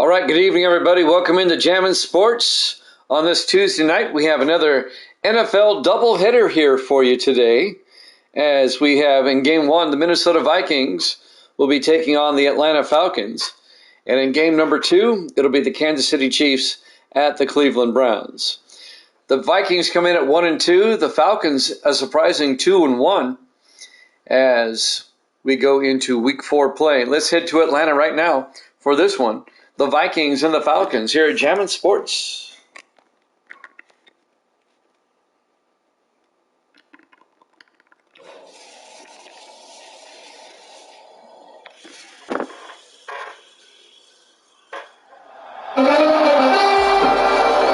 All right, good evening, everybody. Welcome into Jammin' Sports. On this Tuesday night, we have another NFL doubleheader here for you today, as we have in Game 1, the Minnesota Vikings will be taking on the Atlanta Falcons. And in Game number 2, it'll be the Kansas City Chiefs at the Cleveland Browns. The Vikings come in at 1-2. The Falcons a surprising 2-1 as we go into Week 4 play. Let's head to Atlanta right now for this one. The Vikings and the Falcons here at Jammin' Sports.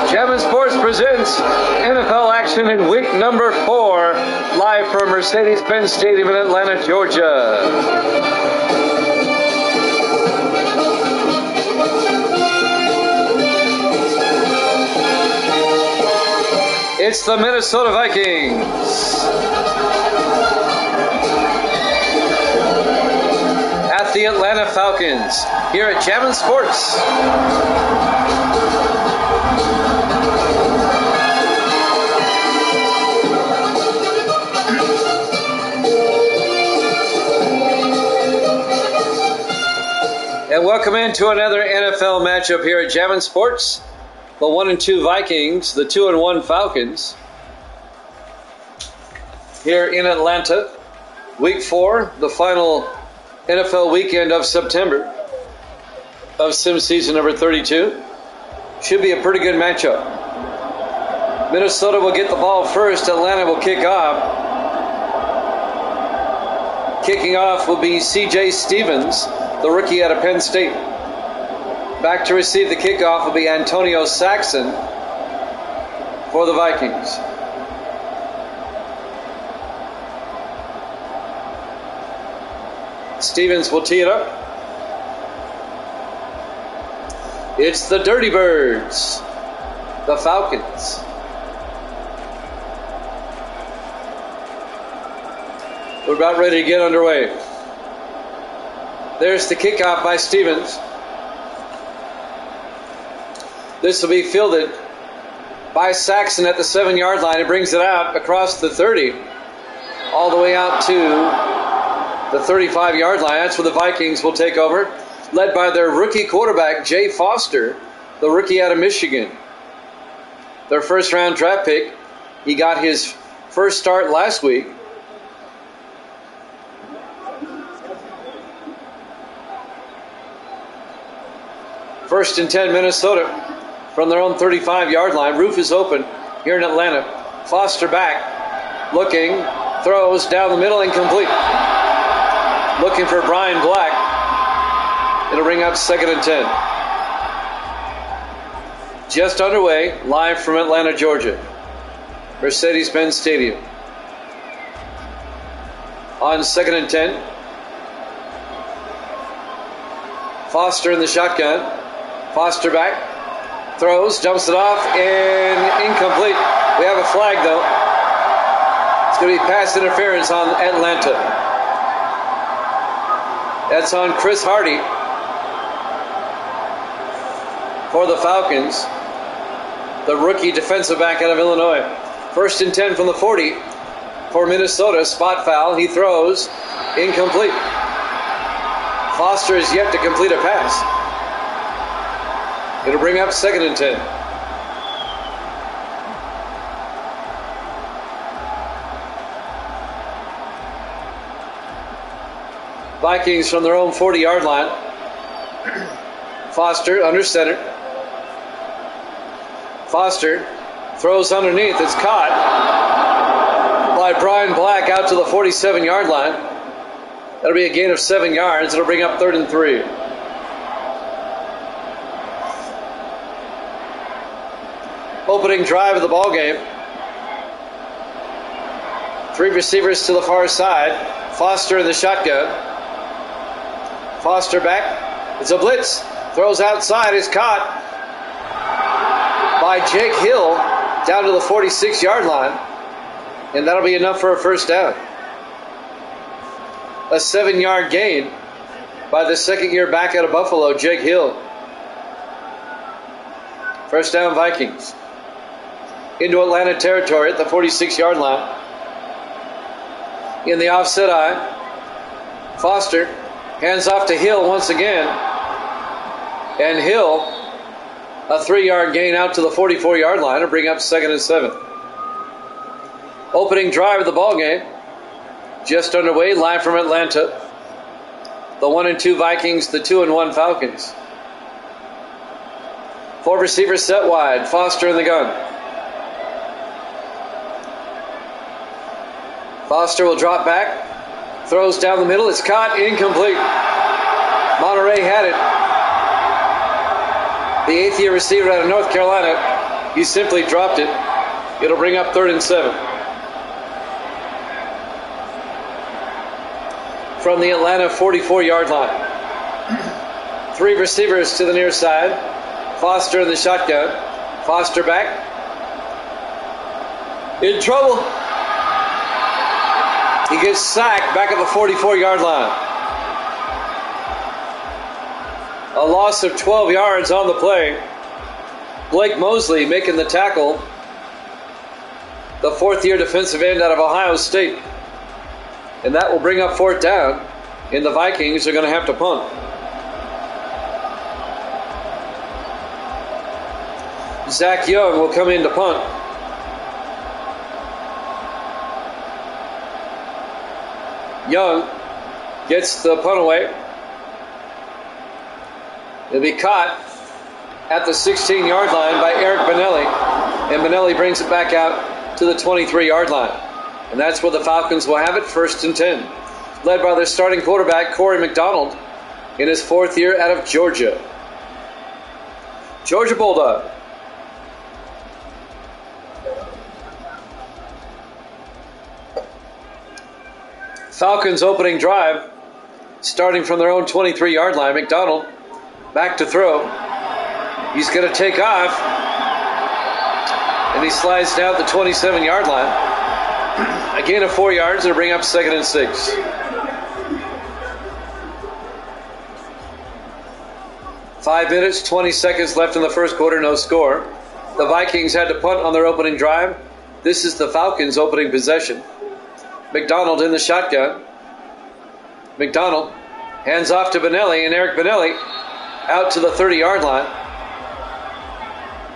Jammin' Sports presents NFL action in week number 4, live from Mercedes-Benz Stadium in Atlanta, Georgia. It's the Minnesota Vikings. At the Atlanta Falcons, here at Jammin' Sports. And welcome into another NFL matchup here at Jammin' Sports. The 1-2 Vikings, the 2-1 Falcons. Here in Atlanta, Week 4, the final NFL weekend of September of Sim Season number 32. Should be a pretty good matchup. Minnesota will get the ball first. Atlanta will kick off. Kicking off will be C.J. Stevens, the rookie out of Penn State. Back to receive the kickoff will be Antonio Saxon for the Vikings. Stevens will tee it up. It's the Dirty Birds, the Falcons. We're about ready to get underway. There's the kickoff by Stevens. This will be fielded by Saxon at the 7-yard line. He brings it out across the 30, all the way out to the 35-yard line. That's where the Vikings will take over, led by their rookie quarterback, Jay Foster, the rookie out of Michigan. Their first-round draft pick. He got his first start last week. First and 10, Minnesota, from their own 35-yard line. Roof is open here in Atlanta. Foster back, looking, throws down the middle, incomplete. Looking for Brian Black. It'll bring up 2nd and 10. Just underway, live from Atlanta, Georgia. Mercedes-Benz Stadium. On 2nd and 10. Foster in the shotgun. Foster back, throws, dumps it off, and incomplete. We have a flag, though. It's going to be pass interference on Atlanta. That's on Chris Hardy for the Falcons, the rookie defensive back out of Illinois. First and 10 from the 40 for Minnesota. Spot foul. He throws, incomplete. Foster is yet to complete a pass. It'll bring up 2nd and 10. Vikings from their own 40-yard line. Foster under center. Foster throws underneath. It's caught by Brian Black out to the 47-yard line. That'll be a gain of 7 yards. It'll bring up 3rd and 3. Opening drive of the ball game. 3 receivers to the far side. Foster in the shotgun. Foster back. It's a blitz. Throws outside. Is caught by Jake Hill down to the 46-yard line. And that'll be enough for a first down. A 7-yard gain by the second-year back out of Buffalo, Jake Hill. First down, Vikings. Into Atlanta territory at the 46-yard line. In the offset eye, Foster hands off to Hill once again. And Hill, a 3-yard gain out to the 44-yard line to bring up 2nd and 7. Opening drive of the ball game. Just underway, live from Atlanta. The 1-2 Vikings, the 2-1 Falcons. 4 receivers set wide. Foster in the gun. Foster will drop back. Throws down the middle. It's caught. Incomplete. Monterey had it. The 8th-year receiver out of North Carolina. He simply dropped it. It'll bring up 3rd and 7. From the Atlanta 44-yard line. 3 receivers to the near side. Foster in the shotgun. Foster back. In trouble. He gets sacked back at the 44-yard line. A loss of 12 yards on the play. Blake Mosley making the tackle. The fourth-year defensive end out of Ohio State. And that will bring up fourth down. And the Vikings are going to have to punt. Zach Young will come in to punt. Young gets the punt away. It'll be caught at the 16-yard line by Eric Benelli. And Benelli brings it back out to the 23-yard line. And that's where the Falcons will have it, 1st and 10. Led by their starting quarterback, Corey McDonald, in his 4th year out of Georgia. Georgia Bulldog. Falcons opening drive, starting from their own 23-yard line. McDonald back to throw. He's going to take off, and he slides down the 27-yard line. A gain of 4 yards. It'll bring up 2nd and 6. Five minutes, 20 seconds left in the first quarter, no score. The Vikings had to punt on their opening drive. This is the Falcons' opening possession. McDonald in the shotgun. McDonald hands off to Benelli, and Eric Benelli out to the 30-yard line.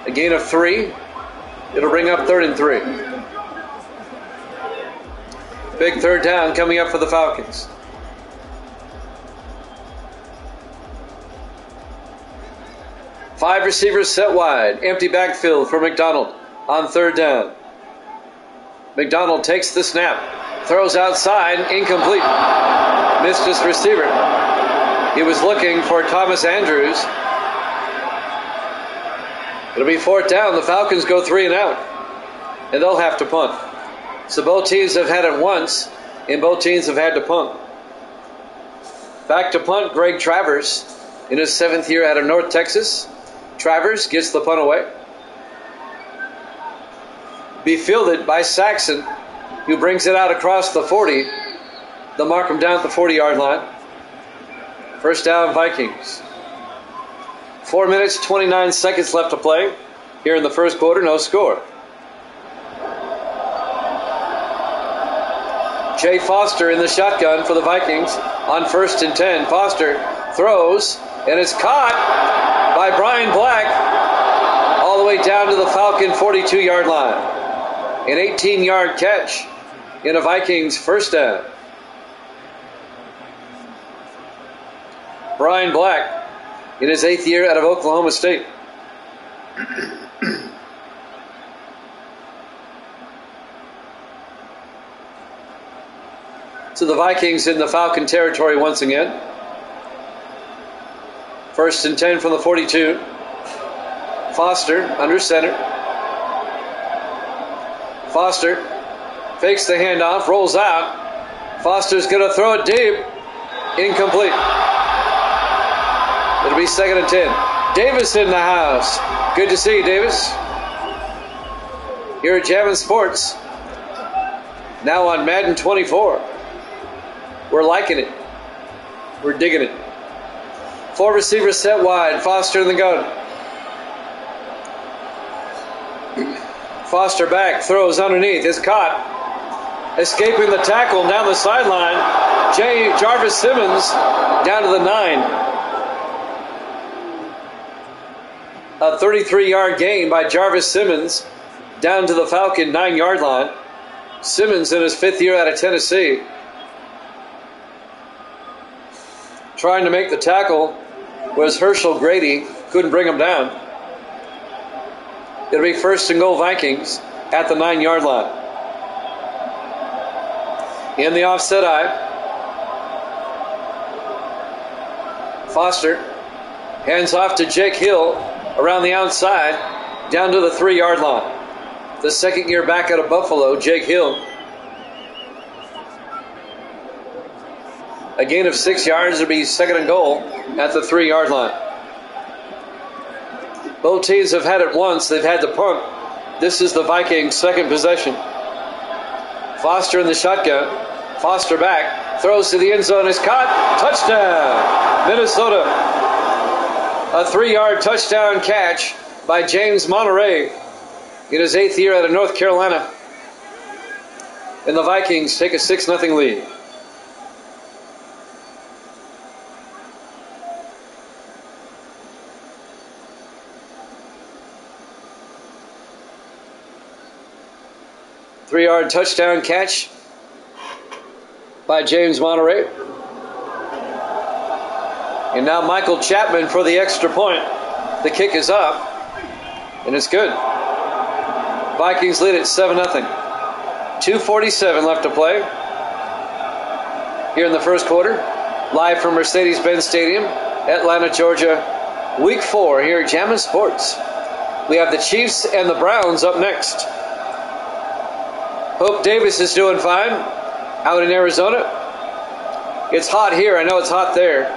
A gain of 3. It'll bring up 3rd and 3. Big third down coming up for the Falcons. Five receivers set wide. Empty backfield for McDonald on 3rd down. McDonald takes the snap. Throws outside, incomplete. Missed his receiver. He was looking for Thomas Andrews. It'll be 4th down. The Falcons go 3 and out. And they'll have to punt. So both teams have had it once, and both teams have had to punt. Back to punt, Greg Travers in his 7th year out of North Texas. Travers gets the punt away. Be fielded by Saxon, who brings it out across the 40. They'll mark him down at the 40-yard line. 1st down, Vikings. 4 minutes, 29 seconds left to play. Here in the first quarter, no score. Jay Foster in the shotgun for the Vikings on 1st and 10. Foster throws, and it's caught by Brian Black all the way down to the Falcon 42-yard line. An 18-yard catch in a Vikings 1st down. Brian Black in his 8th year out of Oklahoma State. So the Vikings in the Falcon territory once again. 1st and 10 from the 42. Foster under center. Foster fakes the handoff, rolls out. Foster's going to throw it deep. Incomplete. It'll be 2nd and 10. Davis in the house. Good to see you, Davis. Here at Jammin' Sports. Now on Madden 24. We're liking it. We're digging it. 4 receivers set wide. Foster in the gun. Foster back, throws underneath, is caught. Escaping the tackle down the sideline. Jarvis Simmons down to the 9. A 33-yard gain by Jarvis Simmons down to the Falcon 9-yard line. Simmons in his 5th year out of Tennessee. Trying to make the tackle was Herschel Grady. Couldn't bring him down. It'll be 1st and goal Vikings at the 9-yard line. In the offset eye. Foster hands off to Jake Hill around the outside down to the 3-yard line. The 2nd year back out of Buffalo, Jake Hill. A gain of 6 yards. It'll be 2nd and goal at the 3-yard line. Both teams have had it once. They've had to punt. This is the Vikings' second possession. Foster in the shotgun. Foster back. Throws to the end zone. Is caught. Touchdown, Minnesota. A 3-yard touchdown catch by James Monterey in his 8th year out of North Carolina. And the Vikings take a 6-0 lead. Three-yard touchdown catch by James Monterey. And now Michael Chapman for the extra point. The kick is up, and it's good. Vikings lead at 7-0. 2:47 left to play here in the first quarter. Live from Mercedes-Benz Stadium, Atlanta, Georgia. Week 4 here at Jammin' Sports. We have the Chiefs and the Browns up next. Hope Davis is doing fine out in Arizona. It's hot here. I know it's hot there.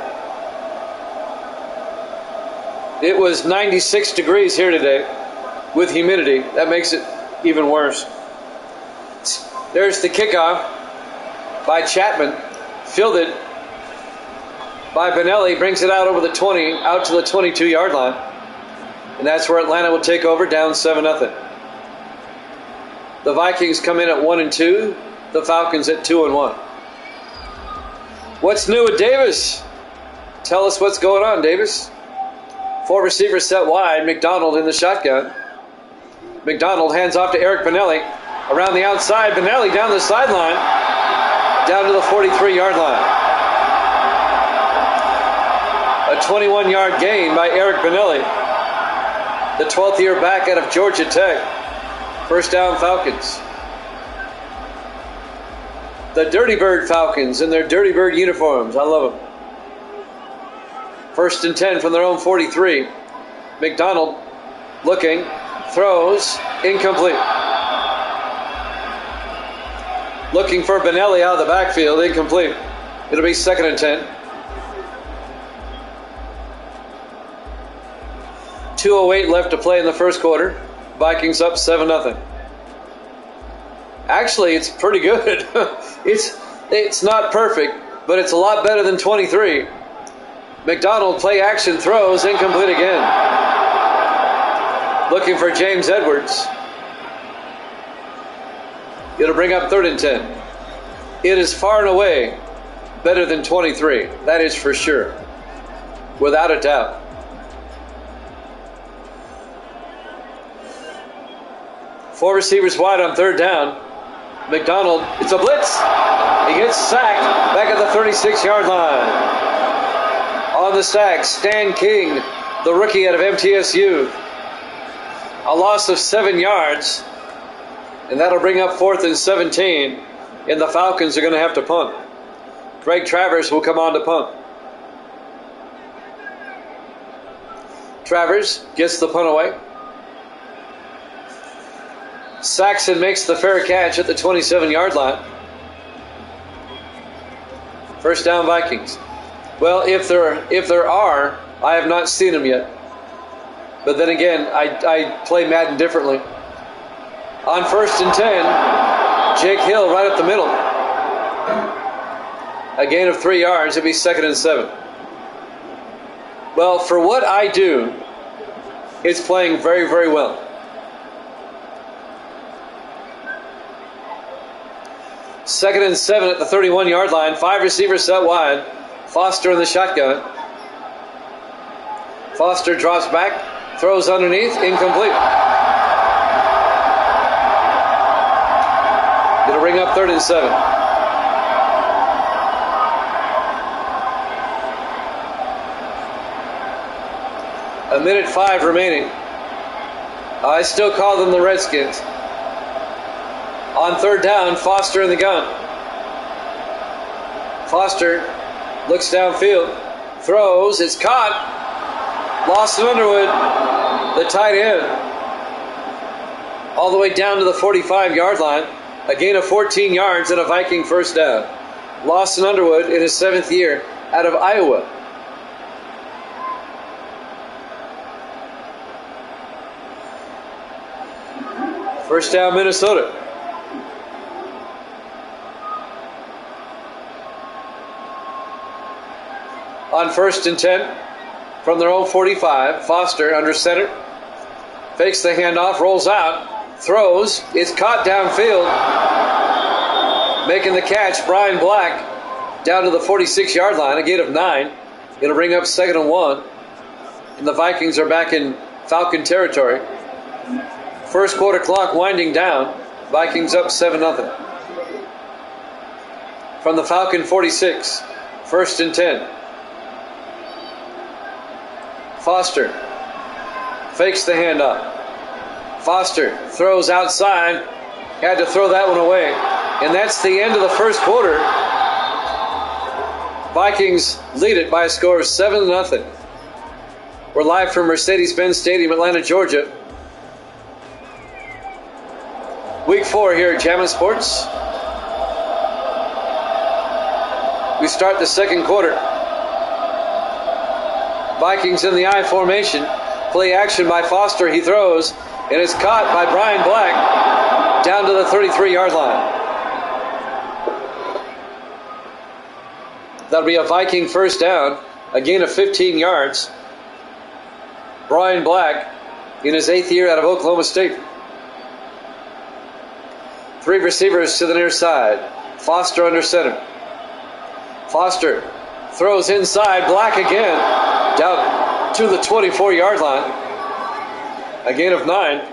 It was 96 degrees here today with humidity. That makes it even worse. There's the kickoff by Chapman. Fielded by Benelli. Brings it out over the 20, out to the 22-yard line. And that's where Atlanta will take over, down 7-0. The Vikings come in at 1-2. The Falcons at 2-1. What's new with Davis? Tell us what's going on, Davis. 4 receivers set wide. McDonald in the shotgun. McDonald hands off to Eric Benelli. Around the outside, Benelli down the sideline. Down to the 43-yard line. A 21-yard gain by Eric Benelli. The 12th year back out of Georgia Tech. First down, Falcons. The Dirty Bird Falcons in their Dirty Bird uniforms. I love them. First and 10 from their own 43. McDonald looking, throws, incomplete. Looking for Benelli out of the backfield, incomplete. It'll be 2nd and 10. 2:08 left to play in the first quarter. Vikings up 7-0. Actually, it's pretty good. It's not perfect, but it's a lot better than 23. McDonald play action throws, incomplete again. Looking for James Edwards. It'll bring up 3rd and 10. It is far and away better than 23. That is for sure. Without a doubt. Four receivers wide on 3rd down. McDonald, it's a blitz. He gets sacked back at the 36-yard line. On the sack, Stan King, the rookie out of MTSU. A loss of 7 yards. And that'll bring up 4th and 17. And the Falcons are going to have to punt. Greg Travers will come on to punt. Travers gets the punt away. Saxon makes the fair catch at the 27-yard line. First down, Vikings. Well, if there are, I have not seen them yet. But then again, I play Madden differently. On 1st and 10, Jake Hill right up the middle. A gain of 3 yards. It'll be 2nd and 7. Well, for what I do, it's playing very, very well. Second and 7 at the 31-yard line. 5 receivers set wide. Foster in the shotgun. Foster drops back, throws underneath, incomplete. It'll bring up 3rd and 7. A minute 5 remaining. I still call them the Redskins. On 3rd down, Foster in the gun. Foster looks downfield, throws, it's caught. Lawson Underwood, the tight end, all the way down to the 45-yard line. A gain of 14 yards and a Viking first down. Lawson Underwood in his 7th year out of Iowa. First down, Minnesota. On 1st and 10 from their own 45, Foster under center. Fakes the handoff, rolls out, throws. It's caught downfield. Making the catch, Brian Black, down to the 46-yard line, a gain of 9. It'll bring up 2nd and 1. And the Vikings are back in Falcon territory. First quarter clock winding down. Vikings up 7-0. From the Falcon 46, 1st and 10. Foster fakes the handoff. Foster throws outside. Had to throw that one away. And that's the end of the first quarter. Vikings lead it by a score of 7-0. We're live from Mercedes-Benz Stadium, Atlanta, Georgia. Week 4 here at Jammin' Sports. We start the second quarter. Vikings in the I formation. Play action by Foster. He throws, and it's caught by Brian Black down to the 33-yard line. That'll be a Viking first down, a gain of 15 yards. Brian Black in his 8th year out of Oklahoma State. 3 receivers to the near side. Foster under center. Foster throws inside. Black again. Down to the 24-yard line. A gain of 9.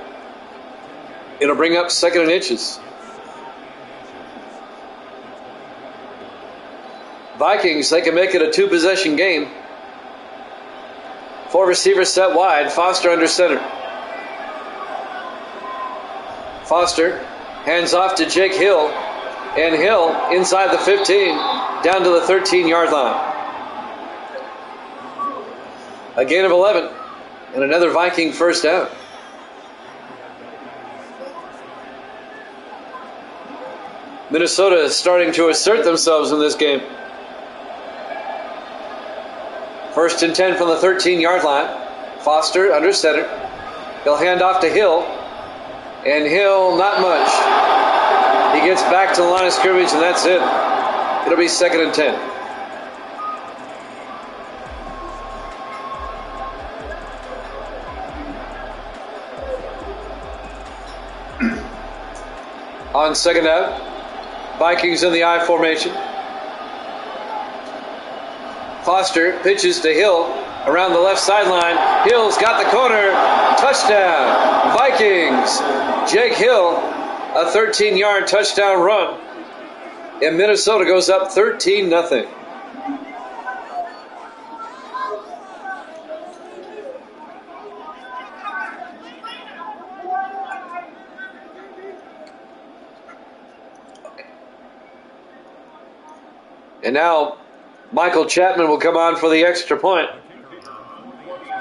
It'll bring up 2nd and inches. Vikings, they can make it a 2-possession game. 4 receivers set wide. Foster under center. Foster hands off to Jake Hill. And Hill inside the 15, down to the 13-yard line. A gain of 11, and another Viking first down. Minnesota is starting to assert themselves in this game. 1st and 10 from the 13-yard line. Foster under center. He'll hand off to Hill. And Hill, not much. He gets back to the line of scrimmage, and that's it. It'll be 2nd and 10. On 2nd down, Vikings in the I formation. Foster pitches to Hill around the left sideline. Hill's got the corner. Touchdown, Vikings. Jake Hill, a 13-yard touchdown run. And Minnesota goes up 13-0. And now Michael Chapman will come on for the extra point.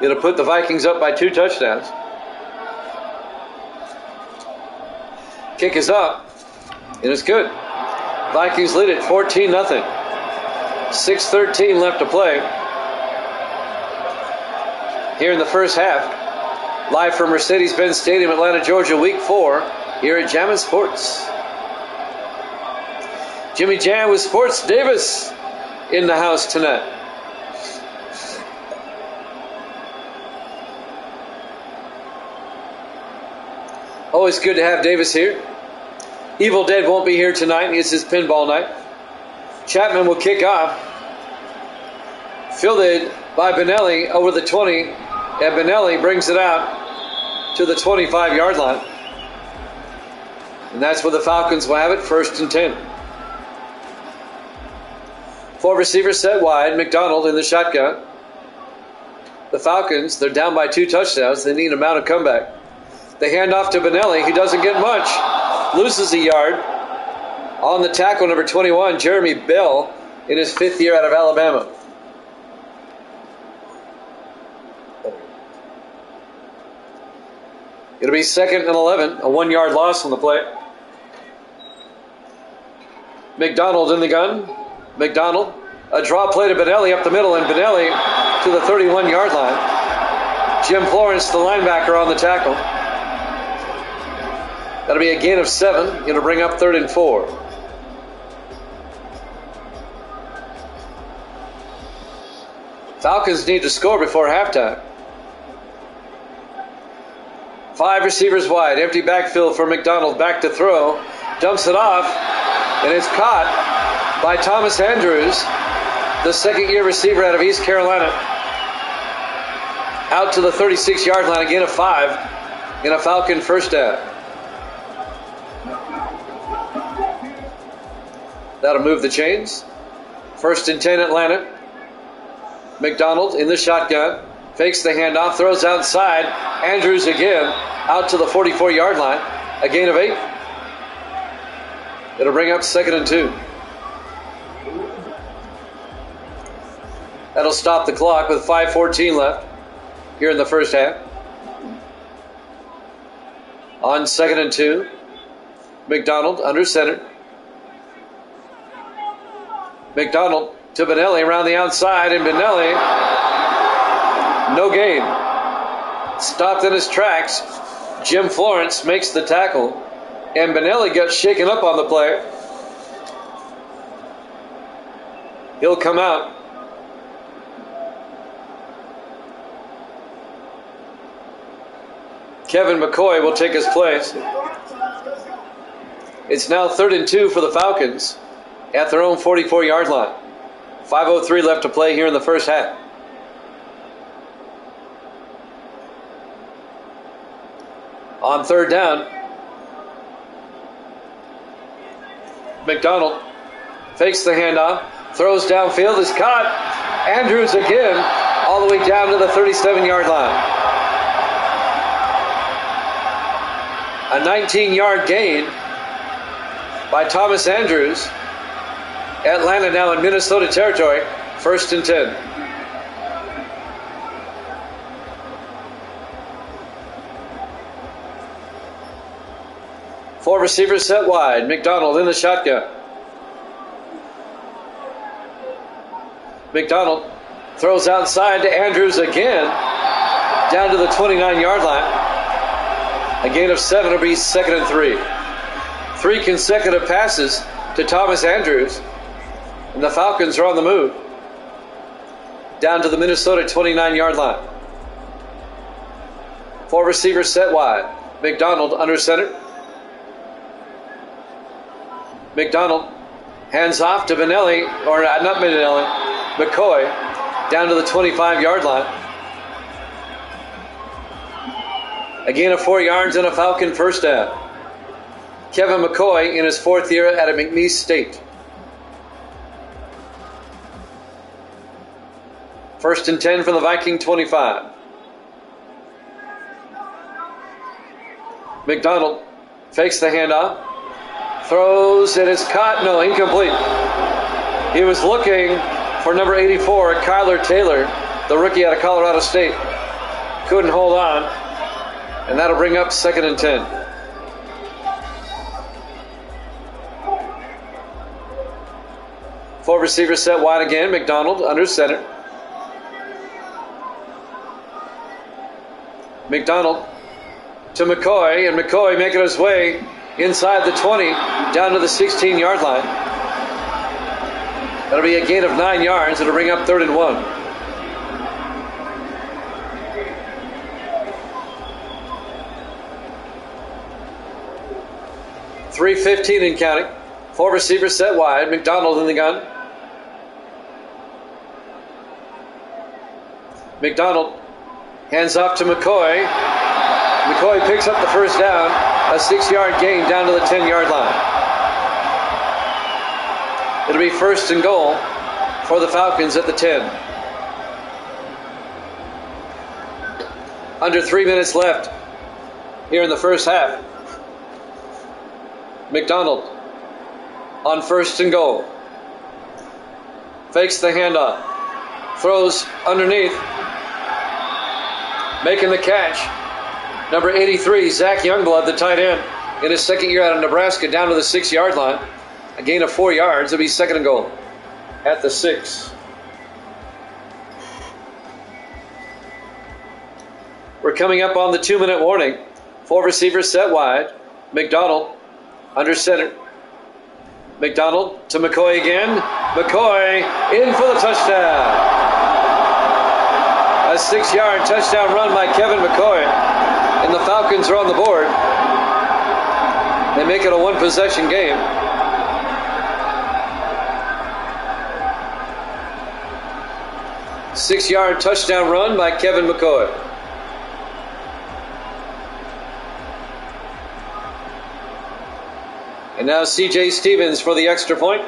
It'll put the Vikings up by 2 touchdowns. Kick is up, and it's good. Vikings lead it 14-0. 6:13 left to play. Here in the first half, live from Mercedes-Benz Stadium, Atlanta, Georgia, Week 4, here at Jammin' Sports. Jimmy Jam with Sports Davis in the house tonight. Always good to have Davis here. Evil Dead won't be here tonight. It's his pinball night. Chapman will kick off. Fielded by Benelli over the 20. And Benelli brings it out to the 25-yard line. And that's where the Falcons will have it, 1st and 10. 4 receivers set wide. McDonald in the shotgun. The Falcons, they're down by 2 touchdowns. They need a mounted comeback. They hand off to Benelli. He doesn't get much. Loses a yard. On the tackle, number 21, Jeremy Bell, in his 5th year out of Alabama. It'll be 2nd and 11. A 1-yard loss on the play. McDonald in the gun. McDonald. A draw play to Benelli up the middle, and Benelli to the 31-yard line. Jim Florence, the linebacker, on the tackle. That'll be a gain of 7. It'll bring up 3rd and 4. Falcons need to score before halftime. 5 receivers wide. Empty backfield for McDonald. Back to throw. Dumps it off. And it's caught by Thomas Andrews, the second-year receiver out of East Carolina. Out to the 36-yard line. Again, a 5 in a Falcon first down. That'll move the chains. 1st and 10 Atlanta. McDonald in the shotgun. Fakes the handoff. Throws outside. Andrews again. Out to the 44-yard line. A gain of 8. It'll bring up 2nd and 2. That'll stop the clock with 5:14 left here in the first half. On 2nd and 2. McDonald under center. McDonald to Benelli around the outside, and Benelli, no gain. Stopped in his tracks. Jim Florence makes the tackle, and Benelli got shaken up on the play. He'll come out. Kevin McCoy will take his place. It's now 3rd and 2 for the Falcons at their own 44-yard line. 5:03 left to play here in the first half. On 3rd down, McDonald fakes the handoff, throws downfield, is caught. Andrews again, all the way down to the 37-yard line. A 19-yard gain by Thomas Andrews. Atlanta now in Minnesota territory. 1st and 10. Four receivers set wide. McDonald in the shotgun. McDonald throws outside to Andrews again. Down to the 29-yard line. A gain of 7 will be 2nd and 3. 3 consecutive passes to Thomas Andrews. And the Falcons are on the move. Down to the Minnesota 29-yard line. Four receivers set wide. McDonald under center. McDonald hands off to Benelli, or not Benelli, McCoy, down to the 25-yard line. A gain of 4 yards and a Falcon first down. Kevin McCoy in his 4th year at McNeese State. 1st and 10 from the Viking 25. McDonald fakes the handoff. Throws, it is caught. No, incomplete. He was looking for number 84, Kyler Taylor, the rookie out of Colorado State. Couldn't hold on. And that'll bring up 2nd and 10. Four receivers set wide again. McDonald under center. McDonald to McCoy, and McCoy making his way inside the 20, down to the 16-yard line. That'll be a gain of 9 yards. It'll bring up 3rd and 1. .3:15 and counting. Four receivers set wide. McDonald in the gun. McDonald hands off to McCoy. McCoy picks up the first down. A 6-yard gain down to the 10-yard line. It'll be 1st and goal for the Falcons at the 10. Under 3 minutes left here in the first half. McDonald on 1st and goal. Fakes the handoff. Throws underneath. Making the catch. Number 83, Zach Youngblood, the tight end, in his 2nd year out of Nebraska, down to the 6-yard line. A gain of 4 yards. It'll be 2nd and goal at the 6. We're coming up on the 2-minute warning. Four receivers set wide. McDonald under center. McDonald to McCoy again. McCoy in for the touchdown. A 6-yard touchdown run by Kevin McCoy. And the Falcons are on the board. They make it a one-possession game. Six-yard touchdown run by Kevin McCoy. And now C.J. Stevens for the extra point.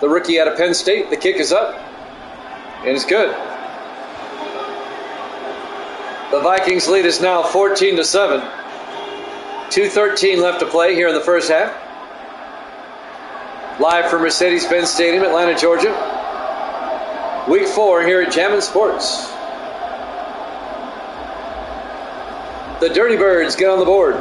The rookie out of Penn State. The kick is up. And it's good. The Vikings lead is now 14-7. 2:13 left to play here in the first half. Live from Mercedes-Benz Stadium, Atlanta, Georgia. Week 4 here at Jammin' Sports. The Dirty Birds get on the board.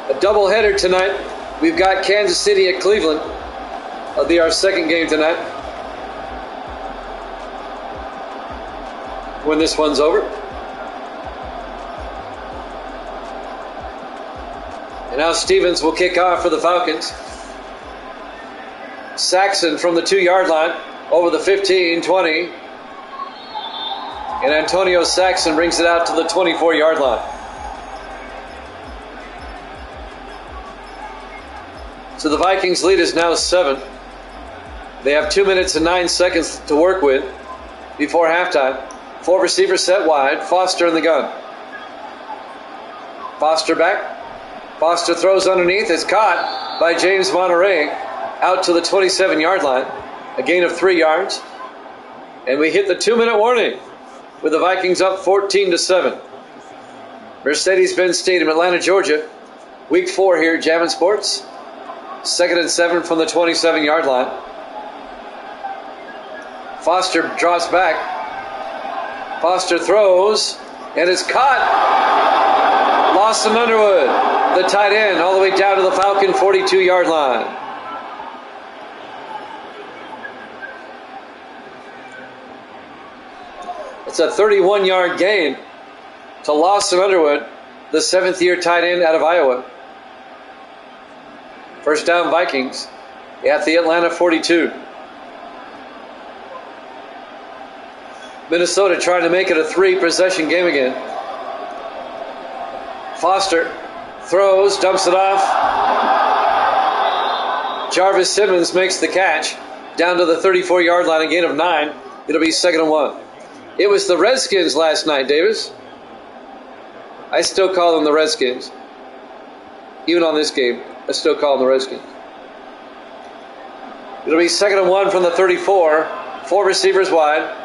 A doubleheader tonight. We've got Kansas City at Cleveland. That'll be our second game tonight. When this one's over. And now Stevens will kick off for the Falcons. Saxon from the 2-yard line over the 15, 20. And Antonio Saxon brings it out to the 24-yard line. So the Vikings lead is now 7. They have 2 minutes and 9 seconds to work with before halftime. 4 receivers set wide. Foster in the gun. Foster back. Foster throws underneath. It's caught by James Monterey out to the 27-yard line. A gain of 3 yards. And we hit the 2-minute warning with the Vikings up 14-7. Mercedes-Benz Stadium, Atlanta, Georgia. Week 4 here at Jammin' Sports. 2nd and 7 from the 27-yard line. Foster drops back. Foster throws, and it's caught. Lawson Underwood, the tight end, all the way down to the Falcon 42-yard line. It's a 31-yard gain to Lawson Underwood, the 7th-year tight end out of Iowa. First down Vikings at the Atlanta 42. Minnesota trying to make it a 3-possession game again. Foster throws, dumps it off. Jarvis Simmons makes the catch down to the 34-yard line, a gain of 9. It'll be 2nd and 1. It was the Redskins last night, Davis. I still call them the Redskins. Even on this game, I still call them the Redskins. It'll be 2nd and 1 from the 34. 4 receivers wide.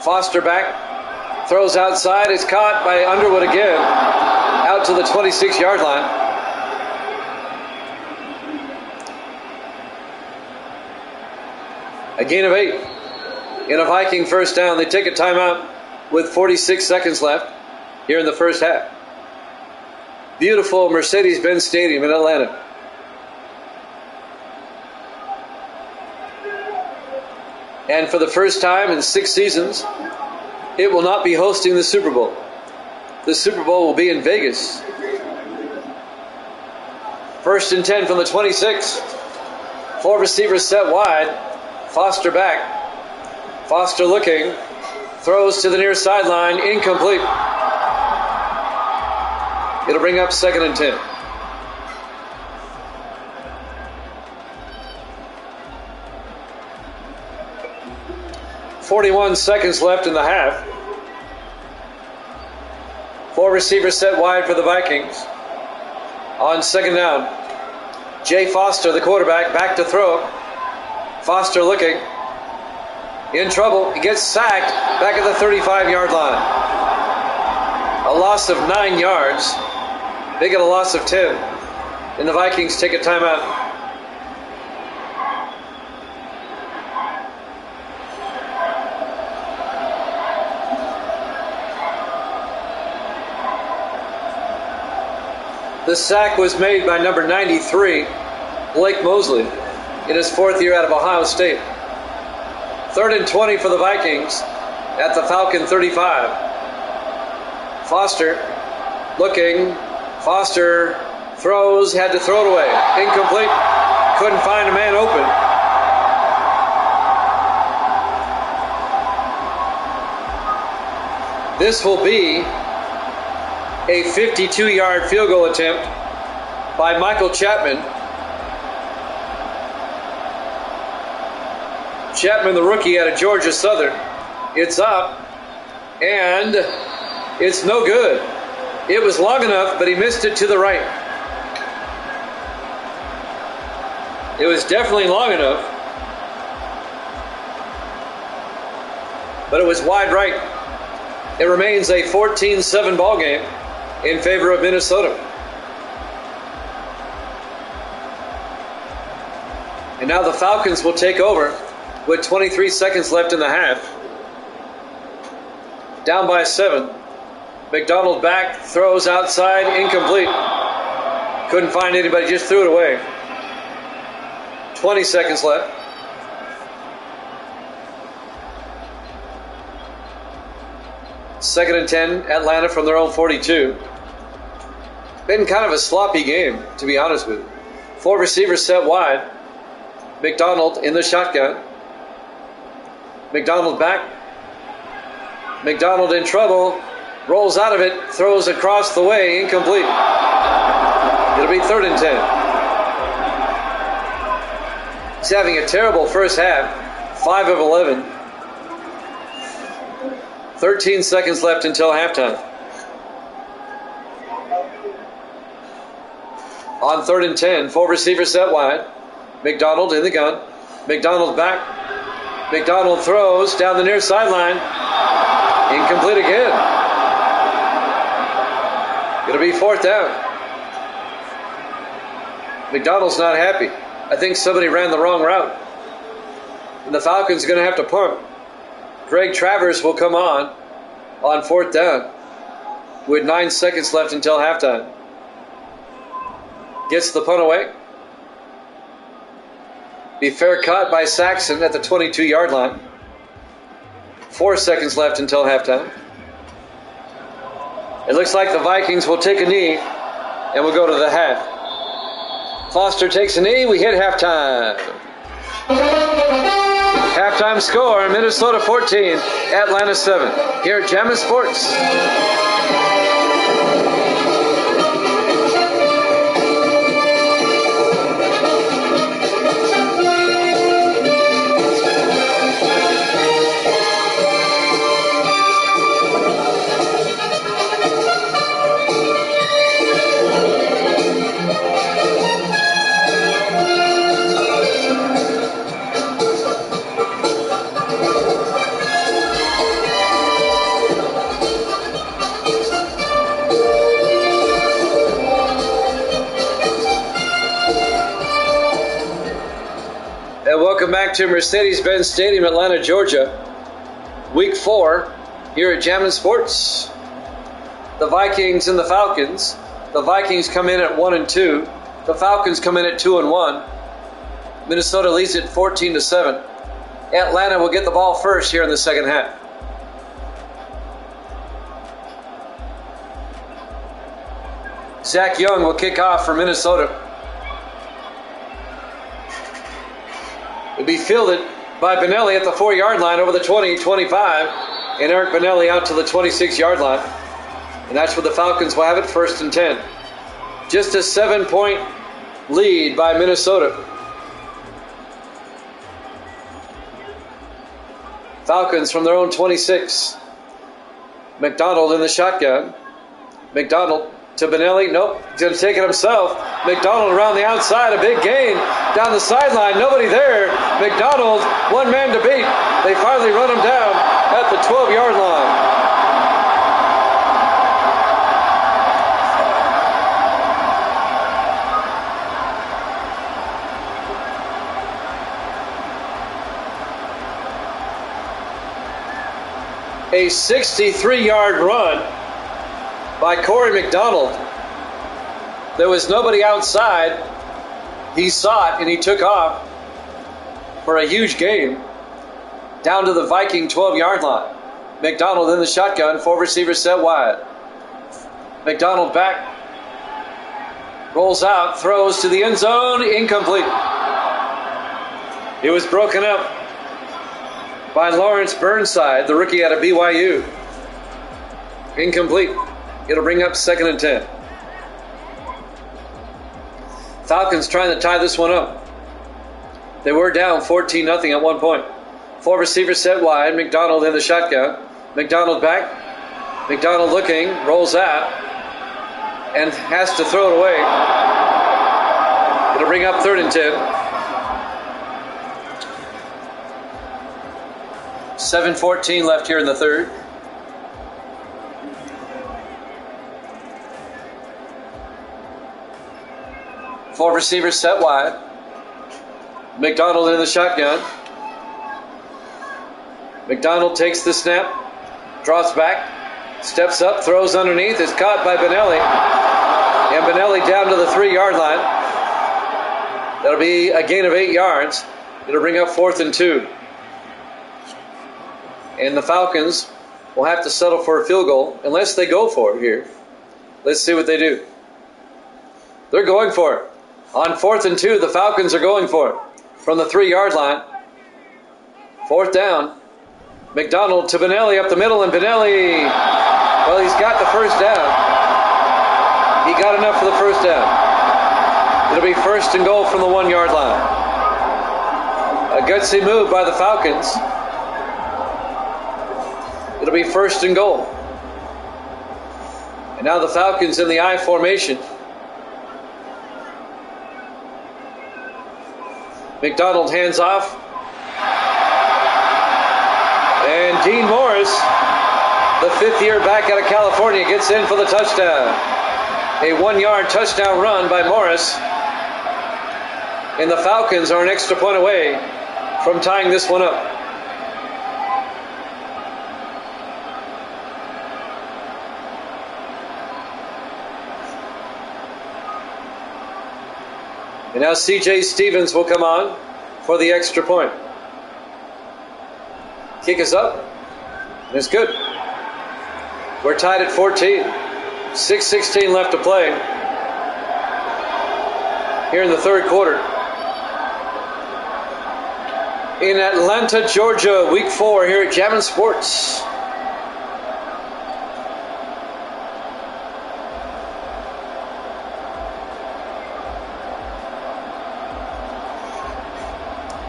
Foster back. Throws outside. It's caught by Underwood again. Out to the 26-yard line. A gain of 8. In a Viking first down. They take a timeout with 46 seconds left here in the first half. Beautiful Mercedes-Benz Stadium in Atlanta. And for the first time in 6 seasons, it will not be hosting the Super Bowl. The Super Bowl will be in Vegas. 1st and 10 from the 26. 4 receivers set wide. Foster back. Foster looking. Throws to the near sideline. Incomplete. It'll bring up 2nd and 10. .41 seconds left in the half. 4 receivers set wide for the Vikings. On 2nd down. Jay Foster, the quarterback, back to throw. Foster looking. In trouble. He gets sacked back at the 35-yard line. A loss of 9 yards. They get a loss of 10. And the Vikings take a timeout. The sack was made by number 93, Blake Mosley, in his 4th year out of Ohio State. 3rd and 20 for the Vikings at the Falcon 35. Foster looking, Foster throws, had to throw it away. Incomplete. Couldn't find a man open. This will be a 52-yard field goal attempt by Michael Chapman. Chapman, the rookie out of Georgia Southern. It's up, and it's no good. It was long enough, but he missed it to the right. It was definitely long enough, but it was wide right. It remains a 14-7 ball game in favor of Minnesota. And now the Falcons will take over with 23 seconds left in the half. Down by 7. McDonald back, throws outside, incomplete. Couldn't find anybody, just threw it away. 20 seconds left. Second and 10, Atlanta from their own 42. Been kind of a sloppy game, to be honest with you. 4 receivers set wide. McDonald in the shotgun. McDonald back. McDonald in trouble. Rolls out of it, throws across the way, incomplete. It'll be 3rd and 10. He's having a terrible first half. 5 of 11. 13 seconds left until halftime. On 3rd and 10, 4 receivers set wide. McDonald in the gun. McDonald back. McDonald throws down the near sideline. Incomplete again. It'll be 4th down. McDonald's not happy. I think somebody ran the wrong route. And the Falcons are going to have to punt. Greg Travers will come on 4th down with 9 seconds left until halftime. Gets the punt away. Be fair caught by Saxon at the 22-yard line. 4 seconds left until halftime. It looks like the Vikings will take a knee and we'll go to the half. Foster takes a knee. We hit halftime. Halftime score, Minnesota 14, Atlanta 7. Here at Jammin' Sports. Welcome back to Mercedes-Benz Stadium, Atlanta, Georgia. Week 4 here at Jammin' Sports. The Vikings and the Falcons. The Vikings come in at 1-2. The Falcons come in at 2-1. Minnesota leads it 14-7. Atlanta will get the ball first here in the second half. Zach Young will kick off for Minnesota. It'll be fielded by Benelli at the 4-yard line over the 20-25. And Eric Benelli out to the 26-yard line. And that's where the Falcons will have it, 1st and 10. Just a 7-point lead by Minnesota. Falcons from their own 26. McDonald in the shotgun. McDonald to Benelli. Nope, he's going to take it himself. McDonald around the outside, a big gain down the sideline. Nobody there. McDonald, one man to beat. They finally run him down at the 12-yard line. A 63-yard run by Corey McDonald. There was nobody outside. He saw it and he took off for a huge gain down to the Viking 12-yard line. McDonald in the shotgun, 4 receivers set wide. McDonald back, Rolls out, throws to the end zone, incomplete. It was broken up by Lawrence Burnside, the rookie out of BYU. Incomplete. It'll bring up 2nd and 10. Falcons trying to tie this one up. They were down 14-0 at one point. 4 receivers set wide. McDonald in the shotgun. McDonald back. McDonald looking, rolls out, and has to throw it away. It'll bring up 3rd and 10. 7:14 left here in the third. Four receivers set wide. McDonald in the shotgun. McDonald takes the snap, draws back, steps up, throws underneath, is caught by Benelli. And Benelli down to the 3-yard line. That'll be a gain of 8 yards. It'll bring up 4th and 2. And the Falcons will have to settle for a field goal unless they go for it here. Let's see what they do. They're going for it. On 4th and 2, the Falcons are going for it. From the 3-yard line. 4th down. McDonald to Benelli up the middle, and Benelli, well, he's got the first down. He got enough for the first down. It'll be 1st and goal from the 1-yard line. A gutsy move by the Falcons. It'll be 1st and goal. And now the Falcons in the I formation. McDonald hands off. And Dean Morris, the 5th-year back out of California, gets in for the touchdown. A 1-yard touchdown run by Morris. And the Falcons are an extra point away from tying this one up. And now C.J. Stevens will come on for the extra point. Kick is up, and it's good. We're tied at 14. 6:16 left to play here in the third quarter. In Atlanta, Georgia, week 4 here at Jammin' Sports.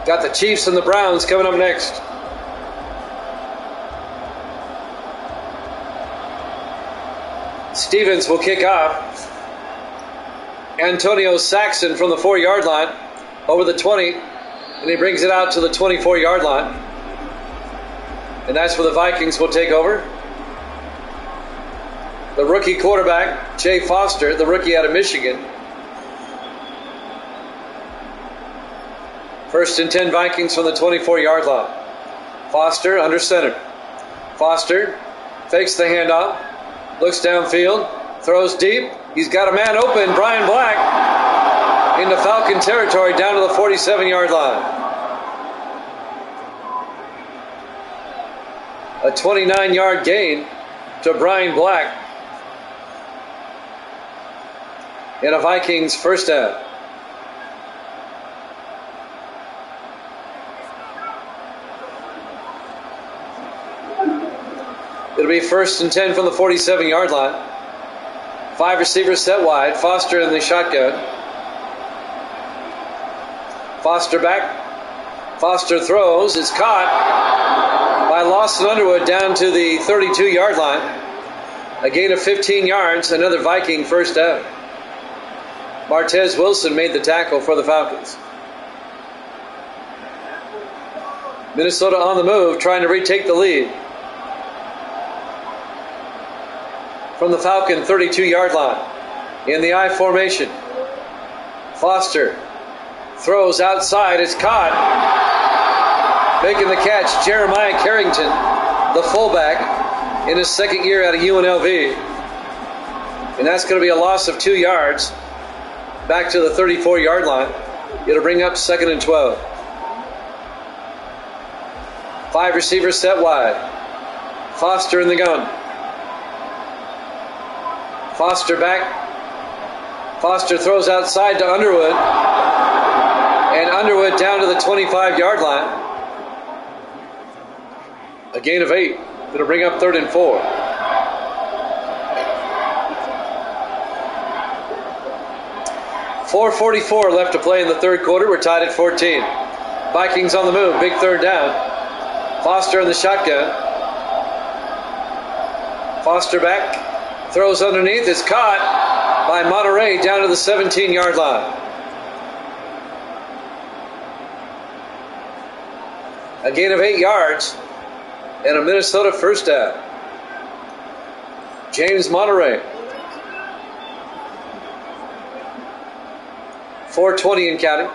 Got the Chiefs and the Browns coming up next. Stevens will kick off. Antonio Saxon from the 4-yard line over the 20, and he brings it out to the 24-yard line. And that's where the Vikings will take over. The rookie quarterback, Jay Foster, the rookie out of Michigan. 1st and 10 Vikings from the 24-yard line. Foster under center. Foster fakes the handoff, looks downfield, throws deep. He's got a man open, Brian Black, into Falcon territory down to the 47-yard line. A 29-yard gain to Brian Black. And a Vikings first down. It'll be 1st and 10 from the 47-yard line. 5 receivers set wide. Foster in the shotgun. Foster back. Foster throws. It's caught by Lawson Underwood down to the 32-yard line. A gain of 15 yards. Another Viking first down. Martez Wilson made the tackle for the Falcons. Minnesota on the move, trying to retake the lead. From the Falcon 32-yard line in the I formation. Foster throws outside. It's caught. Making the catch, Jeremiah Carrington, the fullback in his 2nd year out of UNLV. And that's going to be a loss of 2 yards back to the 34-yard line. It'll bring up 2nd and 12. 5 receivers set wide. Foster in the gun. Foster back. Foster throws outside to Underwood. And Underwood down to the 25-yard line. A gain of 8. Going to bring up 3rd and 4. .444 left to play in the third quarter. We're tied at 14. Vikings on the move. Big third down. Foster in the shotgun. Foster back. Throws underneath. Is caught by Monterey down to the 17-yard line. A gain of 8 yards and a Minnesota first down. James Monterey. 4:20 in counting.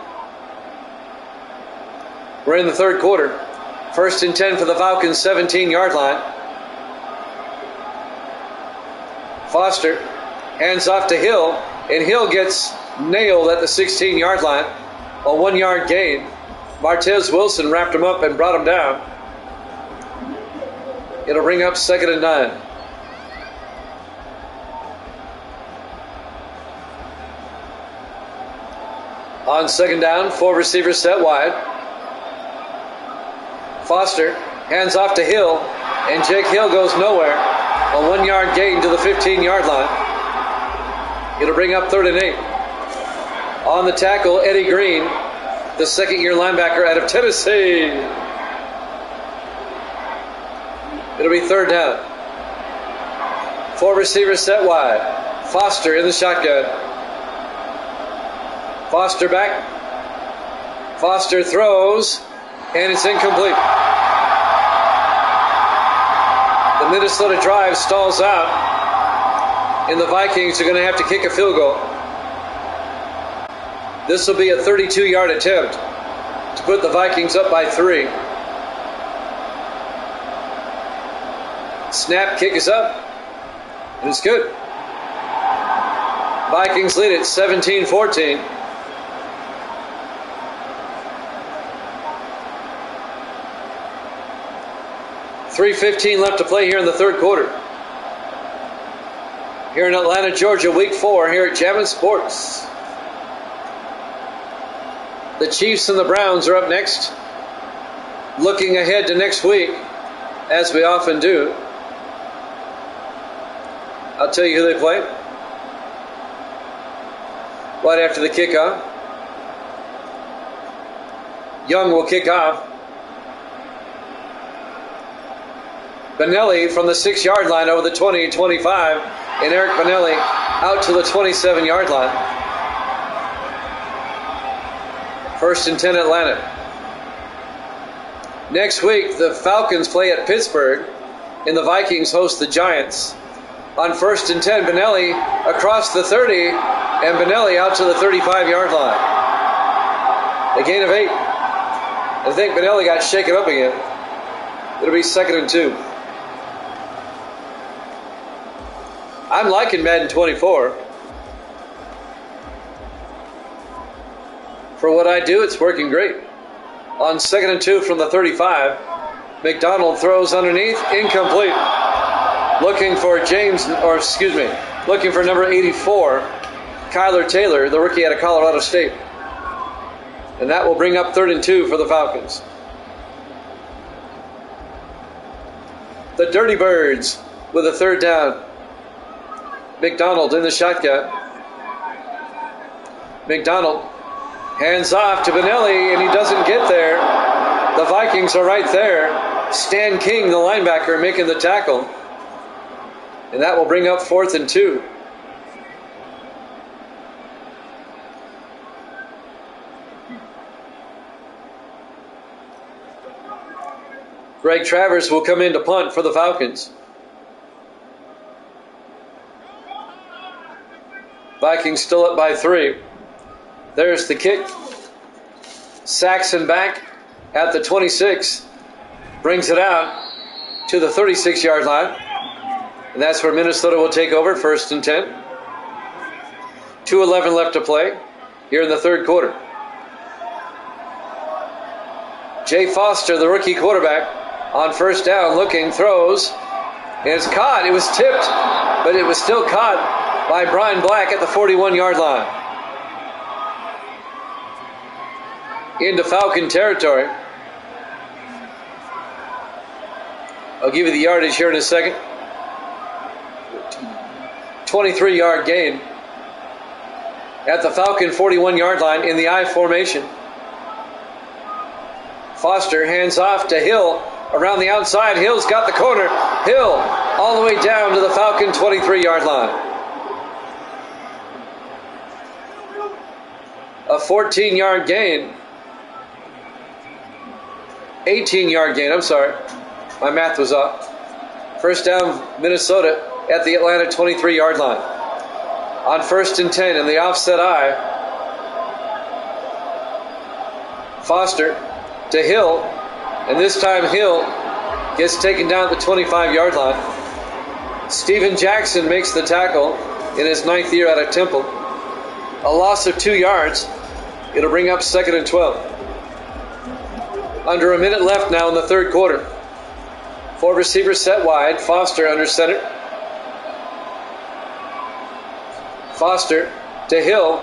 We're in the third quarter. 1st and 10 for the Falcons, 17-yard line. Foster hands off to Hill, and Hill gets nailed at the 16-yard line. A 1-yard gain. Martez Wilson wrapped him up and brought him down. It'll bring up 2nd and 9. On 2nd down, 4 receivers set wide. Foster hands off to Hill, and Jake Hill goes nowhere. A 1-yard gain to the 15-yard line. It'll bring up 3rd and 8. On the tackle, Eddie Green, the second-year linebacker out of Tennessee. It'll be 3rd down. 4 receivers set wide. Foster in the shotgun. Foster back. Foster throws, and it's incomplete. The Minnesota drive stalls out, and the Vikings are going to have to kick a field goal. This will be a 32-yard attempt to put the Vikings up by 3. Snap, kick is up, and it's good. Vikings lead it 17-14. .3:15 left to play here in the third quarter. Here in Atlanta, Georgia, week 4 here at Jammin' Sports. The Chiefs and the Browns are up next. Looking ahead to next week, as we often do. I'll tell you who they play. Right after the kickoff. Young will kick off. Benelli from the 6-yard line over the 20-25. And Eric Benelli out to the 27-yard line. 1st and 10 Atlanta. Next week, the Falcons play at Pittsburgh, and the Vikings host the Giants. On 1st and 10, Benelli across the 30, and Benelli out to the 35-yard line. A gain of 8. I think Benelli got shaken up again. It'll be 2nd and 2. I'm liking Madden 24. For what I do, it's working great. On 2nd and 2 from the 35, McDonald throws underneath, incomplete. Looking for looking for number 84, Kyler Taylor, the rookie out of Colorado State. And that will bring up 3rd and 2 for the Falcons. The Dirty Birds with a 3rd down. McDonald in the shotgun. McDonald hands off to Benelli, and he doesn't get there. The Vikings are right there. Stan King, the linebacker, making the tackle. And that will bring up 4th and 2. Greg Travers will come in to punt for the Falcons. Vikings still up by 3. There's the kick. Saxon back at the 26. Brings it out to the 36-yard line. And that's where Minnesota will take over, 1st and 10. 2:11 left to play here in the third quarter. Jay Foster, the rookie quarterback, on 1st down, looking, throws, and it's caught. It was tipped, but it was still caught by Brian Black at the 41-yard line. Into Falcon territory. I'll give you the yardage here in a second. 23-yard gain at the Falcon 41-yard line in the I formation. Foster hands off to Hill around the outside. Hill's got the corner. Hill all the way down to the Falcon 23-yard line. A 14-yard gain. 18-yard gain, I'm sorry. My math was off. First down, Minnesota at the Atlanta 23-yard line. On 1st and 10 in the offset I. Foster to Hill, and this time Hill gets taken down at the 25-yard line. Steven Jackson makes the tackle in his 9th year out of Temple. A loss of 2 yards. It'll bring up 2nd and 12. Under a minute left now in the third quarter. 4 receivers set wide. Foster under center. Foster to Hill,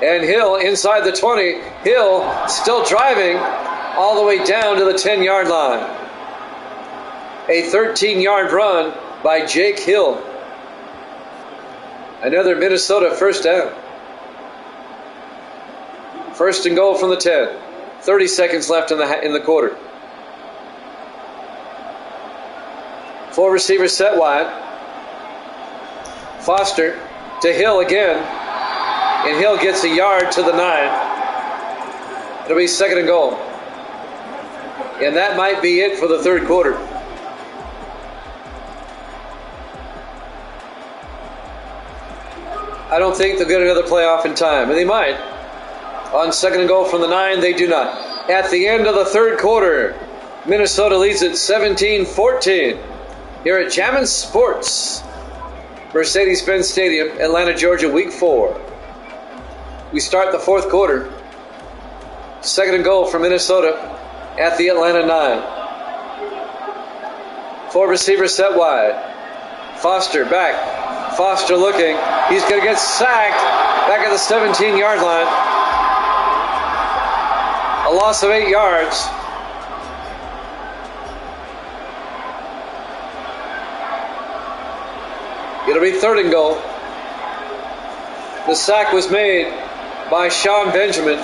and Hill inside the 20. Hill still driving all the way down to the 10-yard line. A 13-yard run by Jake Hill. Another Minnesota first down. First and goal from the 10. 30 seconds left in the quarter. 4 receivers set wide. Foster to Hill again, and Hill gets a yard to the 9. It'll be 2nd and goal. And that might be it for the third quarter. I don't think they'll get another playoff in time, and they might. On 2nd and goal from the 9, they do not. At the end of the third quarter, Minnesota leads at 17-14 here at Jammin' Sports, Mercedes-Benz Stadium, Atlanta, Georgia, Week 4. We start the fourth quarter. 2nd and goal for Minnesota at the Atlanta 9. 4 receivers set wide. Foster back. Foster looking. He's going to get sacked back at the 17-yard line. A loss of 8 yards. It'll be 3rd and goal. The sack was made by Sean Benjamin.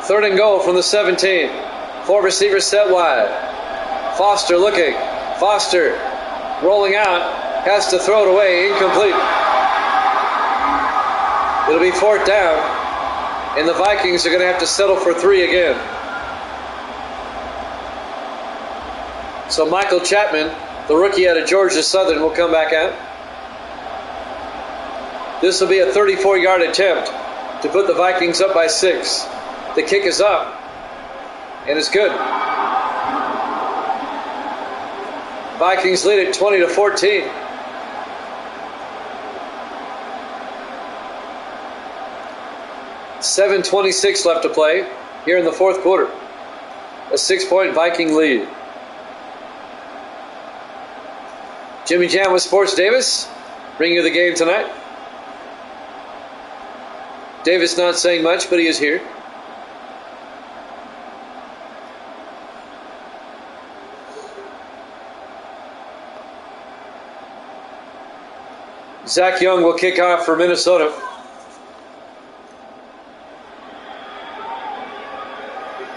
3rd and goal from the 17. 4 receivers set wide. Foster looking. Foster rolling out. Has to throw it away. Incomplete. It'll be 4th down. And the Vikings are going to have to settle for 3 again. So Michael Chapman, the rookie out of Georgia Southern, will come back out. This will be a 34-yard attempt to put the Vikings up by 6. The kick is up, and it's good. Vikings lead at 20-14. $7:26 left to play here in the fourth quarter. A 6-point Viking lead. Jimmy Jam with Sports Davis, bringing you the game tonight. Davis not saying much, but he is here. Zach Young will kick off for Minnesota.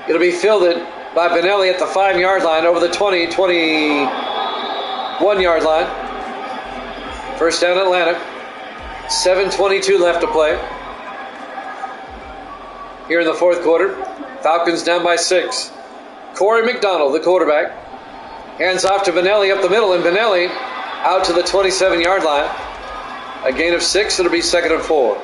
It'll be fielded by Benelli at the 5-yard line over the 21-yard line. First down Atlanta. 7:22 left to play here in the fourth quarter. Falcons down by 6. Corey McDonald, the quarterback, hands off to Benelli up the middle, and Benelli out to the 27-yard line. A gain of 6. It'll be 2nd and 4.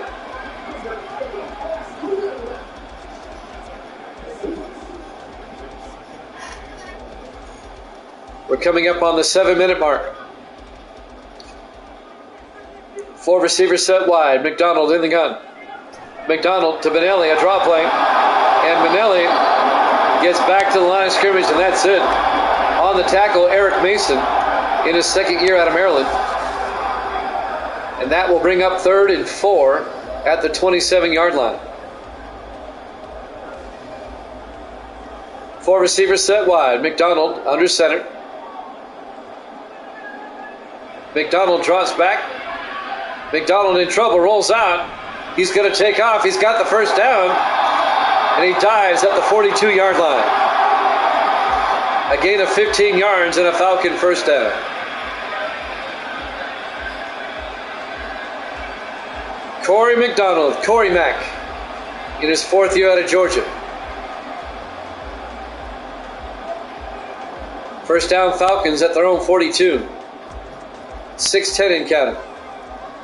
We're coming up on the 7-minute mark. 4 receivers set wide. McDonald in the gun. McDonald to Benelli, a draw play. And Benelli gets back to the line of scrimmage, and that's it. On the tackle, Eric Mason in his 2nd year out of Maryland. And that will bring up 3rd and 4 at the 27-yard line. 4 receivers set wide. McDonald under center. McDonald drops back. McDonald in trouble, rolls out. He's going to take off. He's got the first down. And he dives at the 42-yard line. A gain of 15 yards and a Falcon first down. Corey McDonald, Corey Mack, in his 4th year out of Georgia. First down Falcons at their own 42. 6:10 in counting.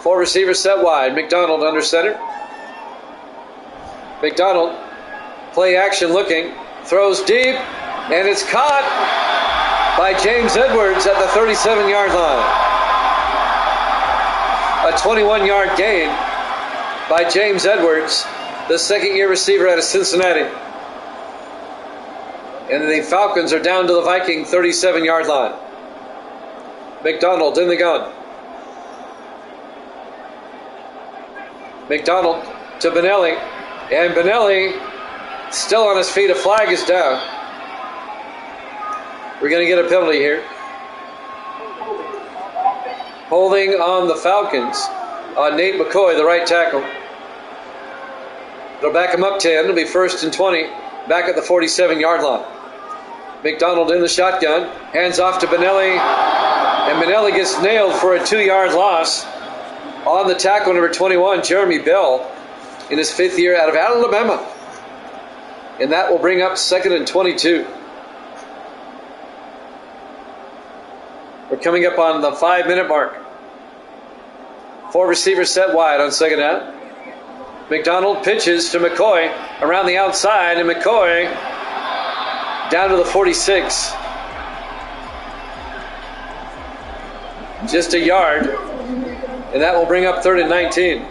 4 receivers set wide. McDonald under center. McDonald, play action looking, throws deep, and it's caught by James Edwards at the 37-yard line. A 21-yard gain by James Edwards, the 2nd-year receiver out of Cincinnati. And the Falcons are down to the Viking 37-yard line. McDonald in the gun. McDonald to Benelli. And Benelli still on his feet. A flag is down. We're going to get a penalty here. Holding on the Falcons on Nate McCoy, the right tackle. They'll back him up 10. It'll be 1st and 20 back at the 47-yard line. McDonald in the shotgun. Hands off to Benelli. And Benelli gets nailed for a 2-yard loss on the tackle, number 21, Jeremy Bell, in his 5th year out of Alabama. And that will bring up 2nd and 22. We're coming up on the 5-minute mark. 4 receivers set wide on 2nd down. McDonald pitches to McCoy around the outside, and McCoy down to the 46. Just a yard, and that will bring up 3rd and 19.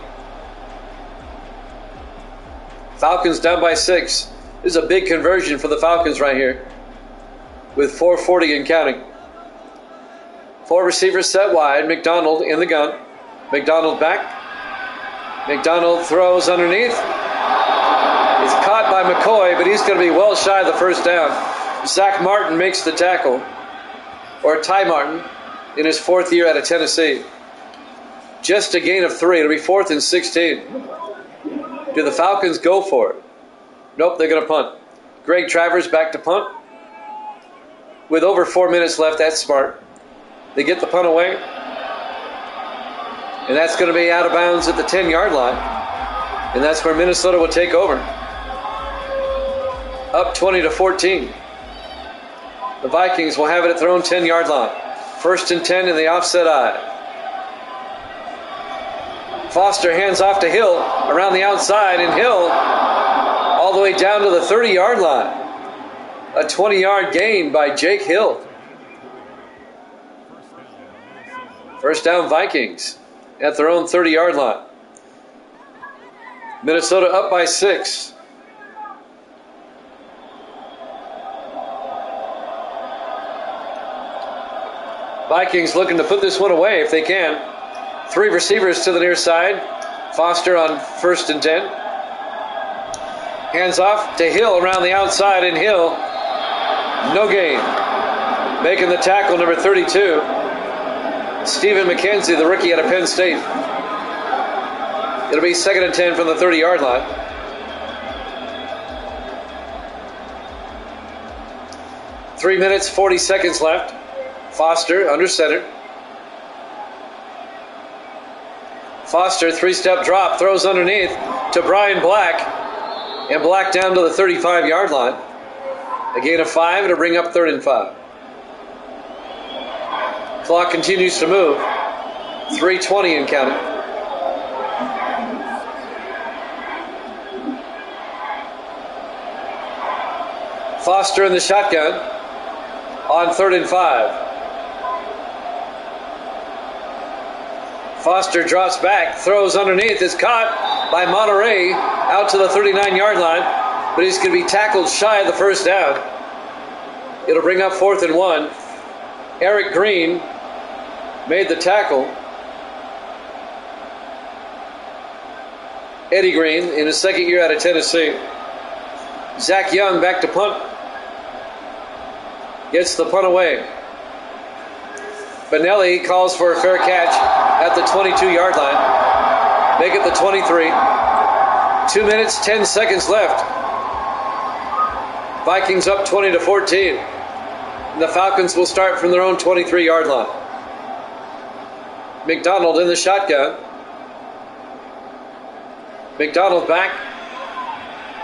Falcons down by 6. This is a big conversion for the Falcons right here, with 4:40 and counting. 4 receivers set wide. McDonald in the gun. McDonald back. McDonald throws underneath. It's caught by McCoy, but he's going to be well shy of the first down. Zach Martin makes the tackle, or Ty Martin, in his 4th year out of Tennessee. Just a gain of 3. It'll be 4th and 16. Do the Falcons go for it? Nope, they're going to punt. Greg Travers back to punt. With over 4 minutes left, that's smart. They get the punt away. And that's going to be out of bounds at the 10-yard line. And that's where Minnesota will take over. Up 20-14. The Vikings will have it at their own 10-yard line. 1st and 10 in the offset eye. Foster hands off to Hill around the outside, and Hill all the way down to the 30-yard line. A 20-yard gain by Jake Hill. First down Vikings at their own 30-yard line. Minnesota up by 6. Vikings looking to put this one away if they can. 3 receivers to the near side. Foster on 1st and 10. Hands off to Hill around the outside, and Hill, no gain. Making the tackle, number 32, Stephen McKenzie, the rookie out of Penn State. It'll be 2nd and 10 from the 30-yard line. Three minutes, 40 seconds left. Foster under center. Foster, 3-step drop, throws underneath to Brian Black. And Black down to the 35-yard line. A gain of 5, it'll bring up 3rd and 5. Clock continues to move. 3:20 and counting. Foster in the shotgun on 3rd and 5. Foster drops back, throws underneath, is caught by Monterey out to the 39-yard line, but he's going to be tackled shy of the first down. It'll bring up 4th and 1. Eric Green made the tackle. Eddie Green in his second year out of Tennessee. Zach Young back to punt. Gets the punt away. Benelli calls for a fair catch at the 22-yard line. Make it the 23. 2 minutes, 10 seconds left. Vikings up 20-14. And the Falcons will start from their own 23-yard line. McDonald in the shotgun. McDonald back.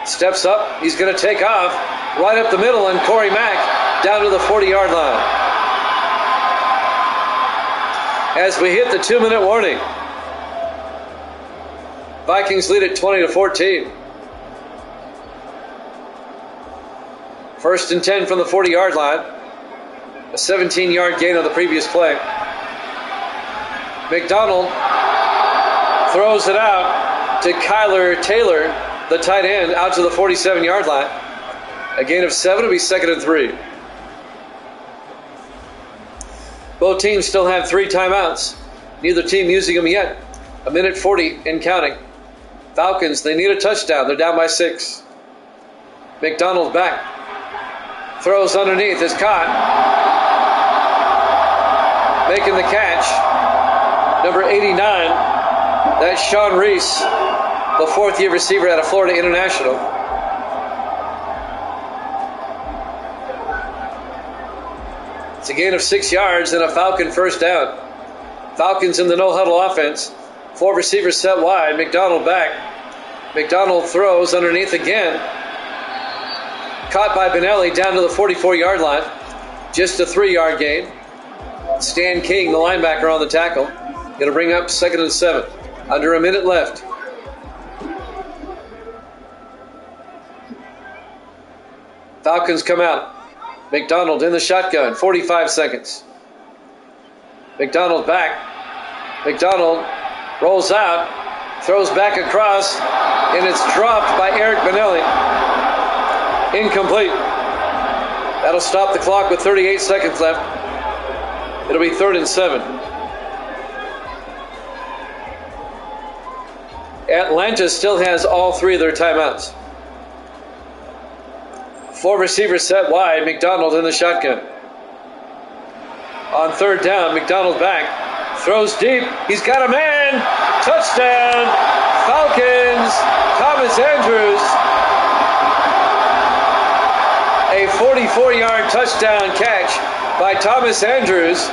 Steps up. He's going to take off. Right up the middle, and Corey Mack down to the 40-yard line. As we hit the 2-minute warning. Vikings lead it 20-14. First and 10 from the 40-yard line. A 17-yard gain on the previous play. McDonald throws it out to Kyler Taylor, the tight end, out to the 47-yard line. A gain of 7 will be 2nd and 3. Both teams still have 3 timeouts. Neither team using them yet. 1:40 and counting. Falcons, they need a touchdown. They're down by 6. McDonald back. Throws underneath. Is caught. Making the catch. Number 89. That's Sean Reese, the 4th-year receiver out of Florida International. It's a gain of 6 yards and a Falcon first down. Falcons in the no-huddle offense. 4 receivers set wide. McDonald back. McDonald throws underneath again. Caught by Benelli down to the 44-yard line. Just a 3-yard gain. Stan King, the linebacker, on the tackle. Going to bring up 2nd and 7. Under a minute left. Falcons come out. McDonald in the shotgun. 45 seconds. McDonald back. McDonald rolls out. Throws back across. And it's dropped by Eric Benelli. Incomplete. That'll stop the clock with 38 seconds left. It'll be 3rd and 7. Atlanta still has all 3 of their timeouts. 4 receivers set wide. McDonald in the shotgun. On 3rd down, McDonald back. Throws deep. He's got a man. Touchdown. Falcons. Thomas Andrews. A 44-yard touchdown catch by Thomas Andrews.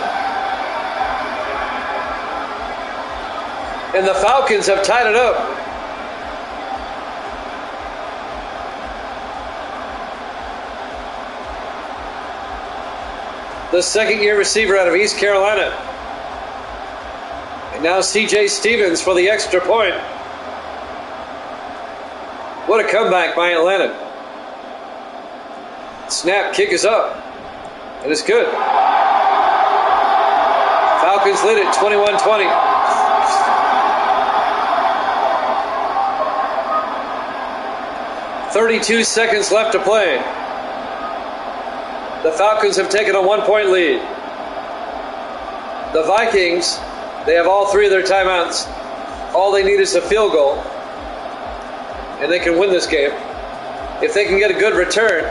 And the Falcons have tied it up. The 2nd-year receiver out of East Carolina. And now C.J. Stevens for the extra point. What a comeback by Atlanta. Snap, kick is up. And it's good. Falcons lead it 21-20. 32 seconds left to play. The Falcons have taken a 1-point lead. The Vikings, they have all 3 of their timeouts. All they need is a field goal. And they can win this game. If they can get a good return.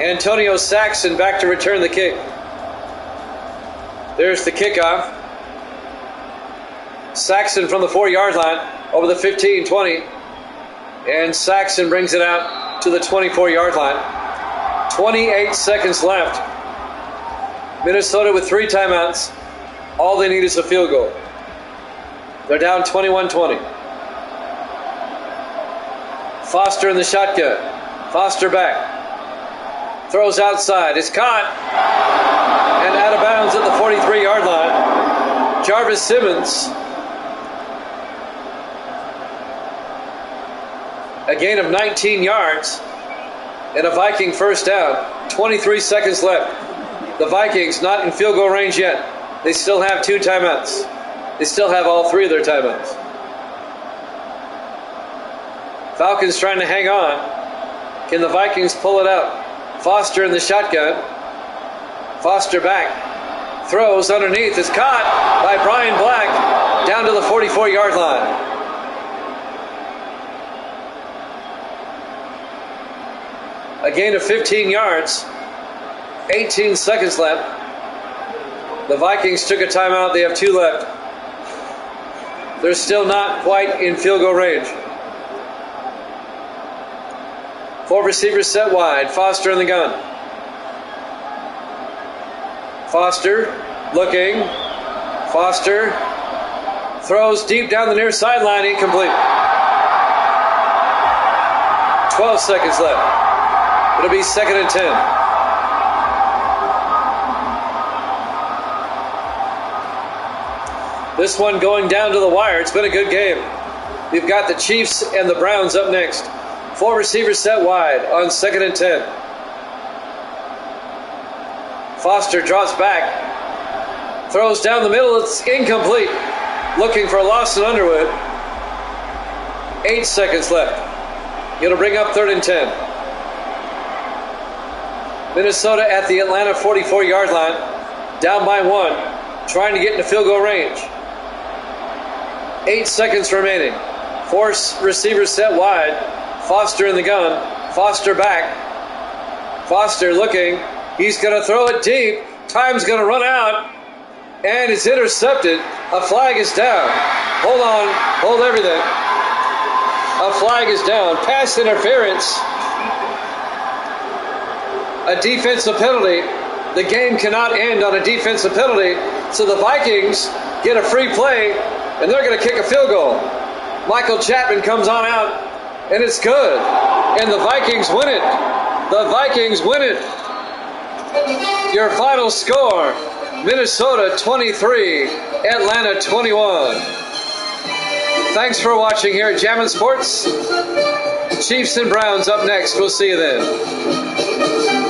Antonio Saxon back to return the kick. There's the kickoff. Saxon from the 4-yard line over the 15-20. And Saxon brings it out to the 24-yard line. 28 seconds left. Minnesota with 3 timeouts. All they need is a field goal. They're down 21-20. Foster in the shotgun. Foster back. Throws outside. It's caught. And out of bounds at the 43-yard line. Jarvis Simmons. A gain of 19 yards. And a Viking first down. 23 seconds left. The Vikings not in field goal range yet. They still have 2 timeouts. They still have all 3 of their timeouts. Falcons trying to hang on. Can the Vikings pull it out? Foster in the shotgun. Foster back. Throws underneath. Is caught by Brian Black. down to the 44-yard line. A gain of 15 yards. 18 seconds left. The Vikings took a timeout. They have 2 left. They're still not quite in field goal range. 4 receivers set wide. Foster in the gun. Foster looking. Foster throws deep down the near sideline. Incomplete. 12 seconds left. It'll be 2nd and 10. This one going down to the wire. It's been a good game. We've got the Chiefs and the Browns up next. 4 receivers set wide on 2nd and 10. Foster drops back. Throws down the middle. It's incomplete. Looking for Lawson Underwood. 8 seconds left. It'll bring up 3rd and 10. Minnesota at the Atlanta 44-yard line. Down by 1. Trying to get into field goal range. 8 seconds remaining. 4 receivers set wide. Foster in the gun. Foster back. Foster looking. He's going to throw it deep. Time's going to run out. And it's intercepted. A flag is down. Hold on. Hold everything. A flag is down. Pass interference. A defensive penalty. The game cannot end on a defensive penalty. So the Vikings get a free play, and they're going to kick a field goal. Michael Chapman comes on out, and it's good. And the Vikings win it. The Vikings win it. Your final score, Minnesota 23, Atlanta 21. Thanks for watching here at Jammin' Sports. Chiefs and Browns up next. We'll see you then.